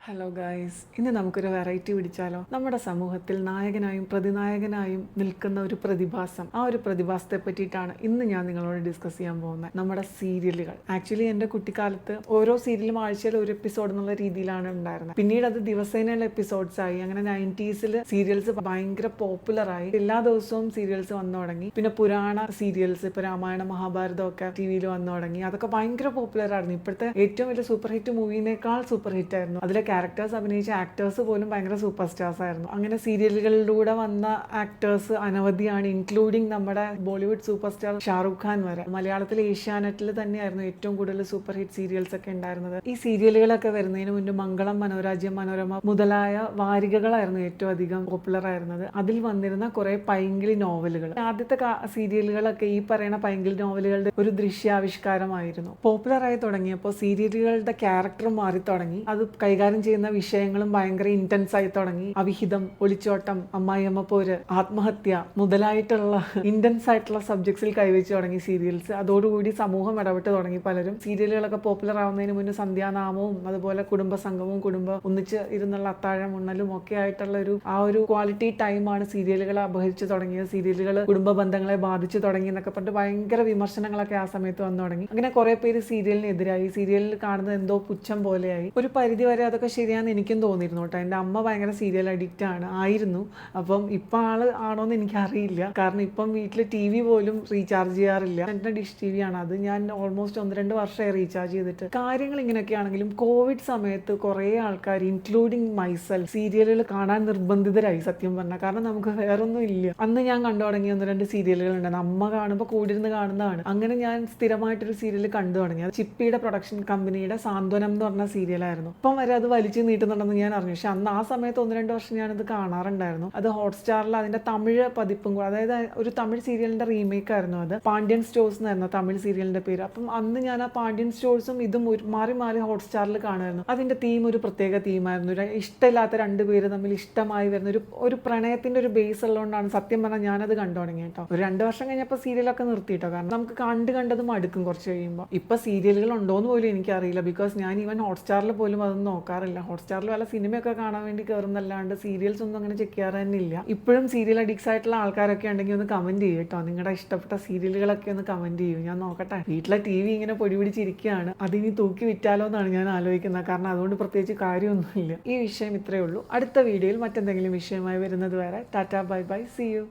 Hello guys, ഇന്ന് നമുക്കൊരു variety പിടിച്ചാലോ? നമ്മുടെ സമൂഹത്തിൽ നായകനായും പ്രതിനായകനായും നിൽക്കുന്ന ഒരു പ്രതിഭാസം, ആ ഒരു പ്രതിഭാസത്തെ പറ്റിയിട്ടാണ് ഇന്ന് ഞാൻ നിങ്ങളോട് ഡിസ്കസ് ചെയ്യാൻ പോകുന്നത്. നമ്മുടെ സീരിയലുകൾ. ആക്ച്വലി എൻ്റെ കുട്ടിക്കാലത്ത് ഓരോ സീരിയലും ആഴ്ചയിൽ ഒരു എപ്പിസോഡ് എന്നുള്ള രീതിയിലാണ് ഉണ്ടായിരുന്നത്. പിന്നീട് അത് ദിവസേനയുള്ള എപ്പിസോഡ്സ് ആയി. അങ്ങനെ 90s സീരിയൽസ് ഭയങ്കര പോപ്പുലറായി. എല്ലാ ദിവസവും സീരിയൽസ് വന്നു തുടങ്ങി. പിന്നെ പുരാണ സീരിയൽസ്, ഇപ്പൊ രാമായണ മഹാഭാരതം ഒക്കെ ടി വിയിൽ വന്നു തുടങ്ങി. അതൊക്കെ ഭയങ്കര പോപ്പുലർ ആയിരുന്നു. ഇപ്പോഴത്തെ ഏറ്റവും വലിയ സൂപ്പർ ഹിറ്റ് മൂവിനേക്കാൾ സൂപ്പർ ഹിറ്റ് ആയിരുന്നു. അതിലെ ക്യാരക്ടേഴ്സ് അഭിനയിച്ച ആക്ടേഴ്സ് പോലും ഭയങ്കര സൂപ്പർ സ്റ്റാർസ് ആയിരുന്നു. അങ്ങനെ സീരിയലുകളിലൂടെ വന്ന ആക്ടേഴ്സ് അനവധിയാണ്, ഇൻക്ലൂഡിങ് നമ്മുടെ ബോളിവുഡ് സൂപ്പർ സ്റ്റാർ ഷാറുഖ് ഖാൻ വരെ. മലയാളത്തിൽ ഏഷ്യാനെറ്റിൽ തന്നെയായിരുന്നു ഏറ്റവും കൂടുതൽ സൂപ്പർ ഹിറ്റ് സീരിയൽസ് ഒക്കെ ഉണ്ടായിരുന്നത്. ഈ സീരിയലുകളൊക്കെ വരുന്നതിന് മുൻപ് മംഗളം, മനോരാജ്യം, മനോരമ മുതലായ വാരികകളായിരുന്നു ഏറ്റവും അധികം പോപ്പുലർ ആയിരുന്നത്. അതിൽ വന്നിരുന്ന കുറെ പൈങ്കിളി നോവലുകൾ, ആദ്യത്തെ സീരിയലുകളൊക്കെ ഈ പറയുന്ന പൈങ്കിളി നോവലുകളുടെ ഒരു ദൃശ്യാവിഷ്കാരമായിരുന്നു. പോപ്പുലറായി തുടങ്ങിയപ്പോൾ സീരിയലുകളുടെ ക്യാരക്ടർ മാറി തുടങ്ങി. അത് കൈകാര്യം ചെയ്യുന്ന വിഷയങ്ങളും ഭയങ്കര ഇന്റൻസ് ആയി തുടങ്ങി. അവിഹിതം, ഒളിച്ചോട്ടം, അമ്മായിയമ്മ പോര്, ആത്മഹത്യ മുതലായിട്ടുള്ള ഇന്റൻസ് ആയിട്ടുള്ള സബ്ജക്ട്സിൽ കൈവച്ച് തുടങ്ങി സീരിയൽസ്. അതോടുകൂടി സമൂഹം ഇടപെട്ട് തുടങ്ങി. പലരും സീരിയലുകളൊക്കെ പോപ്പുലർ ആവുന്നതിന് മുന്നേ സന്ധ്യാനാമവും അതുപോലെ കുടുംബസംഗമവും കുടുംബം ഒന്നിച്ച് ഇരുന്നുള്ള അത്താഴം ഉണ്ണലും ഒക്കെ ആയിട്ടുള്ള ഒരു ക്വാളിറ്റി ടൈമാണ് സീരിയലുകൾ അപഹരിച്ചു തുടങ്ങിയത്. സീരിയലുകൾ കുടുംബ ബന്ധങ്ങളെ ബാധിച്ചു തുടങ്ങി എന്നൊക്കെ പറഞ്ഞിട്ട് ഭയങ്കര വിമർശനങ്ങളൊക്കെ ആ സമയത്ത് വന്നു തുടങ്ങി. അങ്ങനെ കുറെ പേര് സീരിയലിനെതിരായി. സീരിയലിൽ കാണുന്നത് എന്തോ പുച്ഛം പോലെയായി. ഒരു പരിധി വരെ അതൊക്കെ ശരിയാണെന്ന് എനിക്കും തോന്നിയിരുന്നു കേട്ടോ. എൻ്റെ അമ്മ ഭയങ്കര സീരിയൽ അഡിക്റ്റ് ആയിരുന്നു. അപ്പം ഇപ്പം ആണോന്ന് എനിക്കറിയില്ല. കാരണം ഇപ്പം വീട്ടിൽ ടി വി പോലും റീചാർജ് ചെയ്യാറില്ല. എൻ്റെ ഡിഷ് ടി വി ആണ്. അത് ഞാൻ ഓൾമോസ്റ്റ് 1-2 വർഷമായി റീചാർജ് ചെയ്തിട്ട്. കാര്യങ്ങൾ ഇങ്ങനെയൊക്കെ ആണെങ്കിലും കോവിഡ് സമയത്ത് കുറേ ആൾക്കാർ, ഇൻക്ലൂഡിങ് മൈസെൽഫ്, സീരിയലുകൾ കാണാൻ നിർബന്ധിതരായി സത്യം പറഞ്ഞാൽ. കാരണം നമുക്ക് വേറൊന്നും ഇല്ല. അന്ന് ഞാൻ കണ്ടു തുടങ്ങിയ 1-2 സീരിയലുകൾ ഉണ്ടായിരുന്നു. അമ്മ കാണുമ്പോൾ കൂടിരുന്ന് കാണുന്നതാണ്. അങ്ങനെ ഞാൻ സ്ഥിരമായിട്ടൊരു സീരിയൽ കണ്ടു തുടങ്ങി. അത് ചിപ്പിയുടെ പ്രൊഡക്ഷൻ കമ്പനിയുടെ സാന്ത്വനം എന്ന് പറഞ്ഞ സീരിയലായിരുന്നു. ഇപ്പം വരെ അത് വലിച്ചു നീട്ടുന്നുണ്ടെന്ന് ഞാൻ അറിഞ്ഞു. പക്ഷെ അന്ന് ആ സമയത്ത് 1-2 വർഷം ഞാനത് കാണാറുണ്ടായിരുന്നു. അത് ഹോട്ട്സ്റ്റാറിൽ അതിന്റെ തമിഴ് പതിപ്പും, അതായത് ഒരു തമിഴ് സീരിയലിന്റെ റീമേക്ക് ആയിരുന്നു അത്. പാണ്ഡ്യൻ സ്റ്റോഴ്സ് എന്നായിരുന്നു തമിഴ് സീരിയലിന്റെ പേര്. അപ്പം അന്ന് ഞാൻ ആ പാണ്ഡ്യൻ സ്റ്റോഴ്സും ഇതും മാറി മാറി ഹോട്ട്സ്റ്റാറിൽ കാണുമായിരുന്നു. അതിന്റെ തീം ഒരു പ്രത്യേക തീമായിരുന്നു. ഇഷ്ടമില്ലാത്ത 2 പേര് തമ്മിൽ ഇഷ്ടമായി വരുന്ന ഒരു പ്രണയത്തിന്റെ ഒരു ബേസ് ഉള്ളതുകൊണ്ടാണ് സത്യം പറഞ്ഞാൽ ഞാനത് കണ്ടു തുടങ്ങി കേട്ടോ. ഒരു 2 വർഷം കഴിഞ്ഞപ്പോൾ സീരിയലൊക്കെ നിർത്തിയിട്ടോ. കാരണം നമുക്ക് കണ്ടതും അടുക്കും കുറച്ച് കഴിയുമ്പോൾ. ഇപ്പൊ സീരിയലുകൾ ഉണ്ടോന്ന് പോലും എനിക്കറിയില്ല. ബിക്കോസ് ഞാൻ ഈവൻ ഹോട്ട്സ്റ്റാറിൽ പോലും അതൊന്നും നോക്കാറില്ല. ഹോട്ട്സ്റ്റാറിൽ വല്ല സിനിമയൊക്കെ കാണാൻ വേണ്ടി കയറുന്നല്ലാണ്ട് സീരിയൽസ് ഒന്നും അങ്ങനെ ചെക്ക് ചെയ്യാറ് തന്നെ ഇല്ല. ഇപ്പോഴും സീരിയൽ അഡിക്ട്സ് ആയിട്ടുള്ള ആൾക്കാരൊക്കെ ഉണ്ടെങ്കിൽ ഒന്ന് കമന്റ് ചെയ്യും കേട്ടോ. നിങ്ങളുടെ ഇഷ്ടപ്പെട്ട സീരിയലുകളൊക്കെ ഒന്ന് കമന്റ് ചെയ്യും. ഞാൻ നോക്കട്ടെ. വീട്ടിലെ ടി വി ഇങ്ങനെ പൊടി പിടിച്ചിരിക്കുകയാണ്. അതിനി തൂക്കി വിറ്റാലോ എന്നാണ് ഞാൻ ആലോചിക്കുന്നത്. കാരണം അതുകൊണ്ട് പ്രത്യേകിച്ച് കാര്യമൊന്നുമില്ല. ഈ വിഷയം ഇത്രയേ ഉള്ളൂ. അടുത്ത വീഡിയോയിൽ മറ്റെന്തെങ്കിലും വിഷയമായി വരുന്നത് വരെ tata, bye bye, see U.